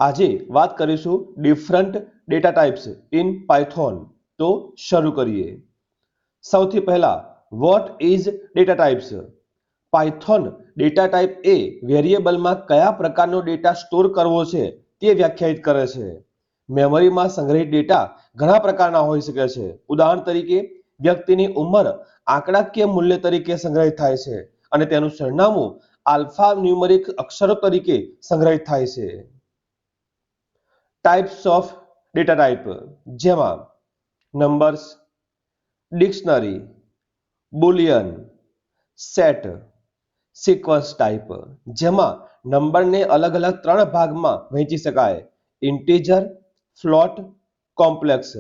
આજે વાત કરીશું different data types in Python. તો શરૂ કરીએ. સૌથી પહેલા what is data types? Python data type એ વેરિયેબલમાં કયા પ્રકારનો ડેટા સ્ટોર કરવો છે તે વ્યાખ્યાયિત કરે છે. મેમરીમાં સંગ્રહિત ડેટા ઘણા પ્રકારના હોઈ શકે છે. ઉદાહરણ તરીકે વ્યક્તિની ઉંમર આંકડાકીય મૂલ્ય તરીકે સંગ્રહિત થાય છે અને તેનું સરનામું આલ્ફા ન્યુમેરિક અક્ષરો તરીકે સંગ્રહિત થાય છે. ટાઈપ્સ ઓફ ડેટા ટાઈપ જેમાં numbers, dictionary, Boolean, set, sequence type જેમાં નંબરને અલગ અલગ ત્રણ ભાગમાં વહેંચી શકાય: ઇન્ટીજર, ફ્લોટ, કોમ્પ્લેક્સ.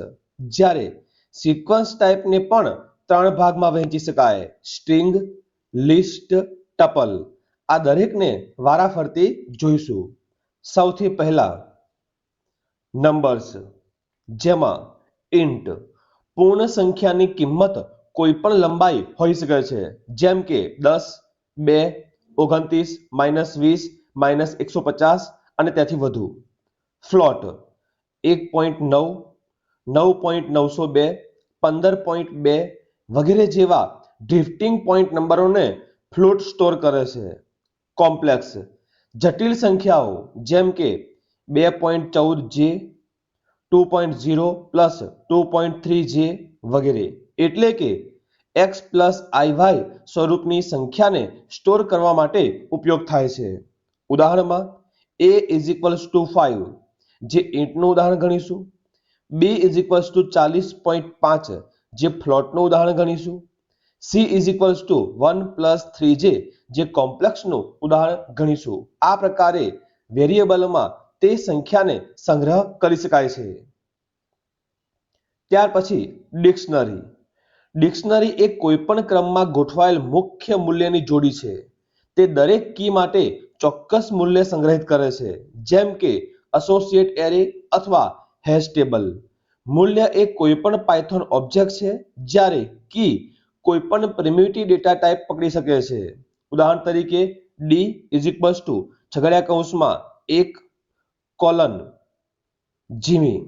જ્યારે સિક્વન્સ ટાઈપને પણ ત્રણ ભાગમાં વહેંચી શકાય: સ્ટ્રિંગ, લિસ્ટ, ટપલ. આ દરેકને વારાફરતી જોઈશું. સૌથી પહેલા નંબર્સ જેમાં ઇન્ટ પૂર્ણ સંખ્યાની કિંમત કોઈ પણ લંબાઈ હોઈ શકે છે, જેમ કે 10, 2, 29, -20, -150 અને તેથી વધુ. ફ્લોટ 1.9, 9.902, 15.2 વગેરે જેવા ડ્રિફ્ટિંગ પોઈન્ટ નંબરોને ફ્લોટ સ્ટોર કરે છે. કોમ્પ્લેક્સ જટિલ સંખ્યાઓ જેમ કે 2.14J, 2.0 પ્લસ 2.3J વગેરે, એટલે કે x પ્લસ iy સ્વરૂપની સંખ્યાને સ્ટોર કરવા માટે ઉપયોગ થાય છે. ઉદાહરણમાં a = 5 જે ઇન્ટનું ઉદાહરણ ગણીશું, b = 40.5 જે ફ્લોટનું ઉદાહરણ ગણીશું, c = 1 + 3J જે કોમ્પ્લેક્સનું ઉદાહરણ ગણીશું. આ પ્રકારે વેરિયેબલમાં તે સંખ્યાને સંગ્રહ કરી શકાય છે. ત્યાર પછી ડિક્શનરી. ડિક્શનરી એ કોઈપણ ક્રમમાં ગોઠવાયેલ મુખ્ય મૂલ્યની જોડી છે. તે દરેક કી માટે ચોક્કસ મૂલ્ય સંગ્રહિત કરે છે, જેમ કે એસોસિએટ એરે અથવા હેશ ટેબલ. મૂલ્ય એ કોઈપણ પાયથોન ઓબ્જેક્ટ છે, જ્યારે કી કોઈપણ પ્રિમિટિવ ડેટા ટાઈપ પકડી શકે છે. ઉદાહરણ તરીકે d = 1 : જીમી,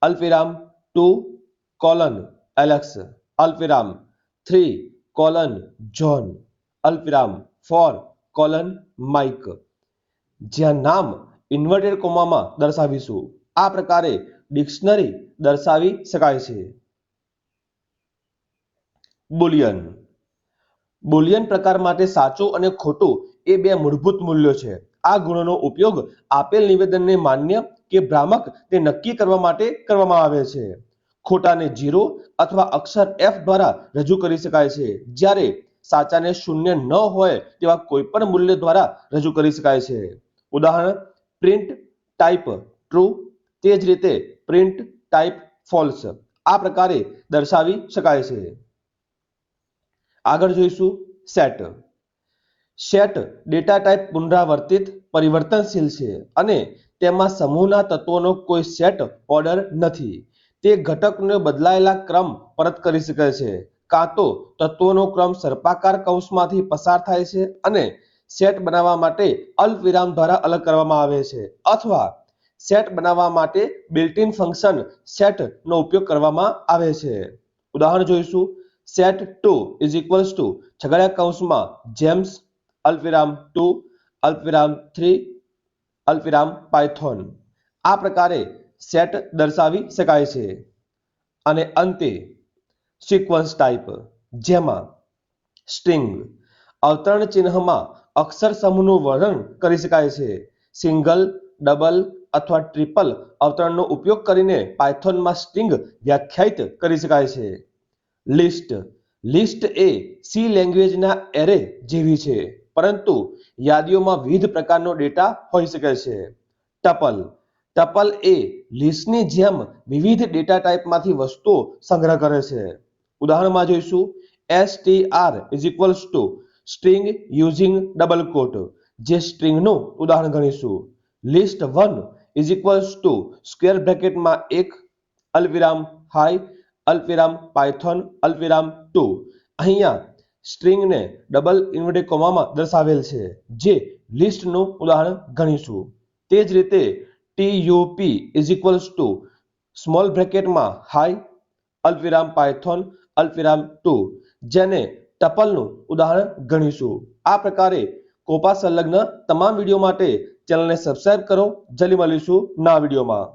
અલ્પવિરામ 2 : Alex, અલ્પવિરામ 3 : John, અલ્પવિરામ 4 : Mike. જ્યાં નામ ઇન્વર્ટેડ કોમામાં દર્શાવીશું. આ પ્રકારે ડિક્શનરી દર્શાવી શકાય છે. બુલિયન. બુલિયન પ્રકાર માટે સાચું અને ખોટું એ બે મૂળભૂત મૂલ્યો છે. આ ગુણોનો ઉપયોગ આપેલ નિવેદનને માન્ય કે ભ્રામક તે નક્કી કરવા માટે કરવામાં આવે છે. ખોટાને 0 અથવા અક્ષર f દ્વારા રજૂ કરી શકાય છે, જ્યારે સાચાને 0 ન હોય તેવા કોઈપણ મૂલ્ય દ્વારા રજૂ કરી શકાય છે. ઉદાહરણ પ્રિન્ટ ટાઈપ ટ્રુ, તે જ રીતે પ્રિન્ટ ટાઈપ ફોલ્સ. આ પ્રકારે દર્શાવી શકાય છે. આગળ જોઈશું સેટ. સેટ ડેટા ટાઈપ પુનરાવર્તિત પરિવર્તનશીલ છે અને તેમાં સમૂહના તત્વોનો કોઈ સેટ ઓર્ડર નથી. તે ઘટકનો બદલાયેલા ક્રમ પરત કરી શકે છે, કાં તો તત્વોનો ક્રમ સર્પાકાર કૌંસમાંથી પસાર થાય છે અને સેટ બનાવવા માટે અલ્પવિરામ દ્વારા અલગ કરવામાં આવે છે, અથવા સેટ બનાવવા માટે બિલ્ટ-ઇન ફંક્શન સેટ નો ઉપયોગ કરવામાં આવે છે. ઉદાહરણ જોઈશું set2 = જેમ્સ, અલ્પવિરામ 2 3 પાયથોન. આ પ્રકારે સેટ દર્શાવી શકાય છે. અને અંતે સિક્વન્સ ટાઈપ, જેમાં સ્ટ્રિંગ અવતરણ ચિહ્નમાં અક્ષર સમૂહનું વર્ણન કરી શકાય છે. સિંગલ, ડબલ અથવા ટ્રિપલ અવતરણનો ઉપયોગ કરીને પાયથોનમાં સ્ટ્રિંગ વ્યાખ્યાયિત કરી શકાય છે. List. List A C લેંગ્વેજના array જેવી છે, પરંતુ યાદીઓમાં વિવિધ પ્રકારનો ડેટા હોઈ શકે છે. ટપલ. ટપલ એ લિસ્ટની જેમ વિવિધ ડેટા ટાઈપમાંથી વસ્તુઓ સંગ્રહ કરે છે. ઉદાહરણમાં જોઈશું str = string using double quote, જે સ્ટ્રિંગનું ઉદાહરણ ગણીશું. list1 = સ્ક્વેર બ્રેકેટમાં 1 અલ્પવિરામ hi અલ્પવિરામ પાયથોન અલ્પવિરામ 2. અહીંયા સ્ટ્રિંગને ડબલ ઇન્વર્ટેડ કોમામાં દર્શાવેલ છે, જે લિસ્ટનું ઉદાહરણ ગણીશું. તે જ રીતે TUP is equals to small બ્રેકેટમાં હાઈ અલ્પવિરામ પાયથોન અલ્પવિરામ 2, જેને ટપલનું ઉદાહરણ ગણીશું. આ પ્રકારે કોપા સંલગ્ન તમામ વિડીયો માટે ચેનલને સબસ્ક્રાઇબ કરો. જલ્દી મળીશું નવા વિડીયોમાં.